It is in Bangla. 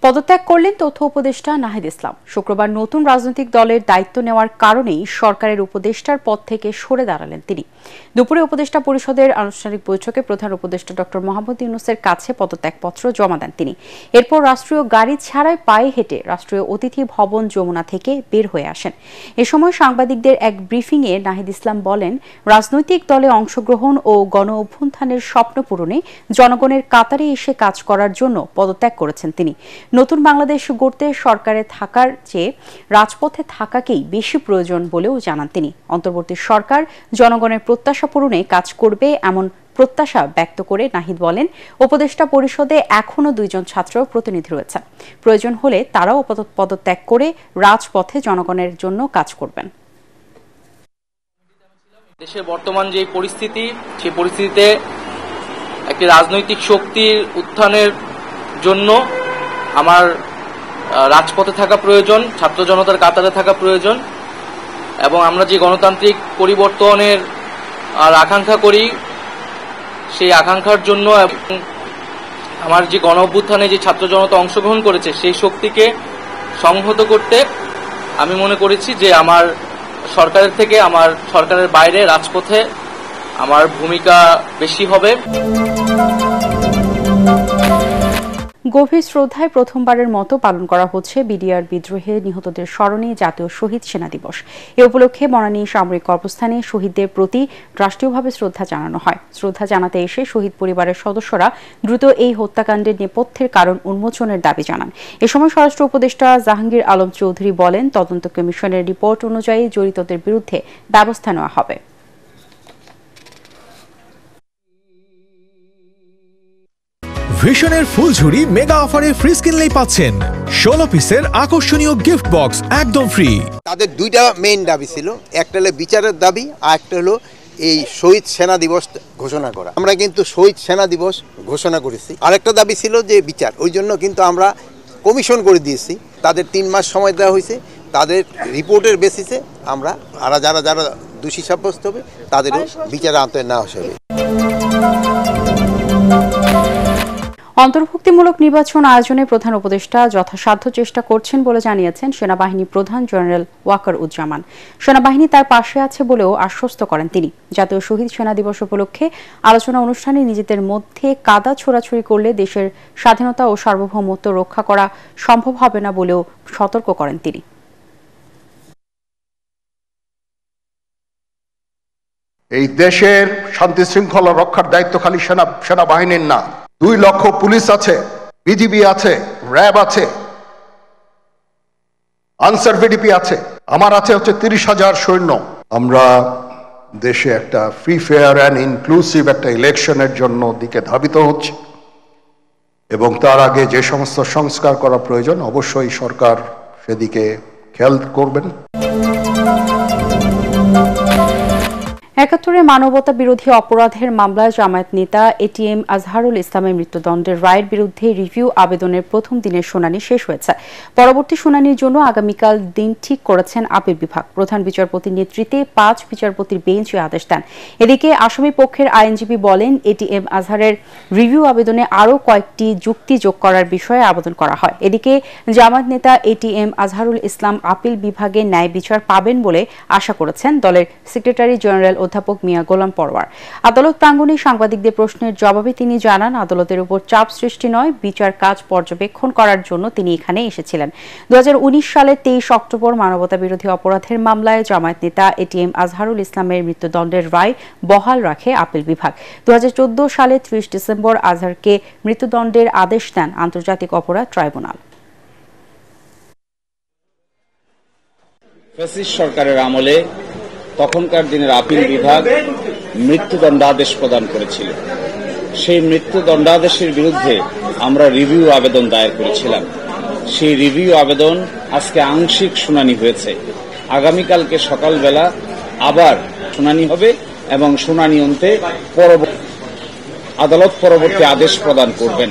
পদত্যাগ করলেন তথ্য উপদেষ্টা নাহিদ ইসলাম। শুক্রবার নতুন রাজনৈতিক দলের দায়িত্ব নেওয়ার কারণেই সরকারের উপদেষ্টার পদ থেকে সরে দাঁড়ালেন তিনি। দুপুরে উপদেষ্টা পরিষদের আনুষ্ঠানিক বৈঠকে প্রধান উপদেষ্টা ডক্টর মোহাম্মদ ইউনূসের কাছে পদত্যাগপত্র জমা দেন তিনি। এরপর রাষ্ট্রীয় গাড়ি ছাড়াই পায়ে হেঁটে রাষ্ট্রীয় অতিথি ভবন যমুনা থেকে বের হয়ে আসেন। এ সময় সাংবাদিকদের এক ব্রিফিংয়ে নাহিদ ইসলাম বলেন, রাজনৈতিক দলে অংশগ্রহণ ও গণ অভ্যুত্থানের স্বপ্ন পূরণে জনগণের কাতারে এসে কাজ করার জন্য পদত্যাগ করেছেন তিনি। নতুন বাংলাদেশ গড়তে সরকারে থাকার চেয়ে রাজপথে থাকাকেই বেশি প্রয়োজন বলেও জানান তিনি। অন্তর্বর্তী সরকার জনগণের প্রত্যাশা পূরণে কাজ করবে এমন প্রত্যাশা ব্যক্ত করে নাহিদ বলেন, উপদেষ্টা পরিষদে এখনো 2 জন ছাত্র প্রতিনিধি রয়েছে। প্রয়োজন হলে তারাও পদত্যাগ করে রাজপথে জনগণের জন্য কাজ করবেন। দেশের বর্তমান যে পরিস্থিতি, সেই পরিস্থিতিতে একটি রাজনৈতিক শক্তির উত্থানের জন্য আমার রাজপথে থাকা প্রয়োজন, ছাত্র জনতার কাতারে থাকা প্রয়োজন এবং আমরা যে গণতান্ত্রিক পরিবর্তনের আকাঙ্ক্ষা করি সেই আকাঙ্ক্ষার জন্য আমার যে গণ অভ্যুত্থানে যে ছাত্র জনতা অংশগ্রহণ করেছে সেই শক্তিকে সংহত করতে আমি মনে করেছি যে আমার সরকারের থেকে আমার সরকারের বাইরে রাজপথে আমার ভূমিকা বেশি হবে। গভীর শ্রদ্ধায় প্রথমবারের মতো পালন করা হচ্ছে বিডিআর বিদ্রোহে নিহতদের স্মরণে জাতীয় শহীদ সেনা দিবস। এ উপলক্ষে বনানী সামরিক কর্মস্থানে শহীদদের প্রতি রাষ্ট্রীয়ভাবে শ্রদ্ধা জানানো হয়। শ্রদ্ধা জানাতে এসে শহীদ পরিবারের সদস্যরা দ্রুত এই হত্যাকাণ্ডের নেপথ্যের কারণ উন্মোচনের দাবি জানান। এ সময় স্বরাষ্ট্র উপদেষ্টা জাহাঙ্গীর আলম চৌধুরী বলেন, তদন্ত কমিশনের রিপোর্ট অনুযায়ী জড়িতদের বিরুদ্ধে ব্যবস্থা নেওয়া হবে। ভিশনের ফুলঝুরি মেগা অফারে ফ্রিজ কিনলেই পাচ্ছেন 16 পিসের আকর্ষণীয় গিফট বক্স একদম ফ্রি। তাদের দুইটা মেইন দাবি ছিল, একটা হলো বিচারের দাবি আর একটা হলো এই শহীদ সেনা দিবস ঘোষণা করা। আমরা কিন্তু শহীদ সেনা দিবস ঘোষণা করেছি। আরেকটা দাবি ছিল যে বিচার, ওই জন্য কিন্তু আমরা কমিশন করে দিয়েছি। তাদের 3 মাস সময় দেওয়া হয়েছে, তাদের রিপোর্টের বেসিসে আমরা যারা যারা দোষী সাব্যস্ত হবে তাদেরও বিচারের আওতায় নেওয়া হবে। অন্তর্ভুক্তিমূলক নির্বাচন আয়োজনে প্রধান উপদেষ্টা যথাসাধ্য চেষ্টা করছেন বলে জানিয়েছেন সেনাবাহিনী প্রধান জেনারেল ওয়াকার উজ্জামান। সেনাবাহিনী তার পাশে আছে বলেও আশ্বস্ত করেন তিনি। জাতীয় শহীদ সেনা দিবস উপলক্ষে আলোচনা অনুষ্ঠানে নিজেদের মধ্যে কাদা ছোড়াছুড়ি করলে দেশের স্বাধীনতা ও সার্বভৌমত্ব রক্ষা করা সম্ভব হবে না বলেও সতর্ক করেন তিনি। এই দেশের শান্তি শৃঙ্খলা রক্ষার দায়িত্ব খালি সেনাবাহিনীর না। 2 লক্ষ পুলিশ আছে, বিজিবি আছে, র্যাব আছে, আনসার ভিডিপি আছে, আমার আছে হচ্ছে 30,000 সৈন্য। আমরা দেশে একটা ফ্রি ফেয়ার অ্যান্ড ইনক্লুসিভ একটা ইলেকশনের জন্য দিকে ধাবিত হচ্ছে এবং তার আগে যে সমস্ত সংস্কার করা প্রয়োজন অবশ্যই সরকার সেদিকে খেয়াল করবেন। ৭১ মানবতা বিরোধী অপরাধের মামলায় জামায়াত নেতা এটিএম আজহারুল ইসলামের মৃত্যুদণ্ডের রায়ের বিরুদ্ধে রিভিউ আবেদনের প্রথম দিনের শুনানি শেষ হয়েছে। পরবর্তী শুনানির জন্য আগামীকাল দিন ঠিক করেছেন আপিল বিভাগ। প্রধান বিচারপতির নেতৃত্বে 5 বিচারপতির বেঞ্চ আদেশ দেন। এদিকে আসামি পক্ষের আইনজীবী বলেন, এটিএম আজহারের রিভিউ আবেদনে আরও কয়েকটি যুক্তি যোগ করার বিষয়ে আবেদন করা হয়। এদিকে জামায়াত নেতা এটিএম আজহারুল ইসলাম আপিল বিভাগে ন্যায় বিচার পাবেন বলে আশা করেছেন দলের সেক্রেটারি জেনারেল অধ্যাপক মিয়া গোলাম পরওয়ার। আদালত প্রাঙ্গণে সাংবাদিকদের প্রশ্নের জবাবে তিনি জানান, আদালতের উপর চাপ সৃষ্টি নয়, বিচার কাজ পর্যবেক্ষণ করার জন্য তিনি এখানে এসেছিলেন। 2019 সালের 23 অক্টোবর মানবতা বিরোধী অপরাধের মামলায় জামায়াত নেতা এটিএম আজহারুল ইসলামের মৃত্যুদণ্ডের রায় বহাল রাখে আপিল বিভাগ। 2014 সালে 30 ডিসেম্বর আজহারকে মৃত্যুদণ্ডের আদেশ দেন আন্তর্জাতিক অপরাধ ট্রাইব্যুনাল। ফ্যাসিস্ট সরকারের আমলে তখনকার দিনের আপিল বিভাগ মৃত্যুদণ্ডাদেশ প্রদান করেছিল। সেই মৃত্যুদণ্ডাদেশের বিরুদ্ধে আমরা রিভিউ আবেদন দায়ের করেছিলাম। সেই রিভিউ আবেদন আজকে আংশিক শুনানি হয়েছে। আগামীকালকে সকালবেলা আবার শুনানি হবে এবং শুনানি অন্তে আদালত পরবর্তী আদেশ প্রদান করবেন।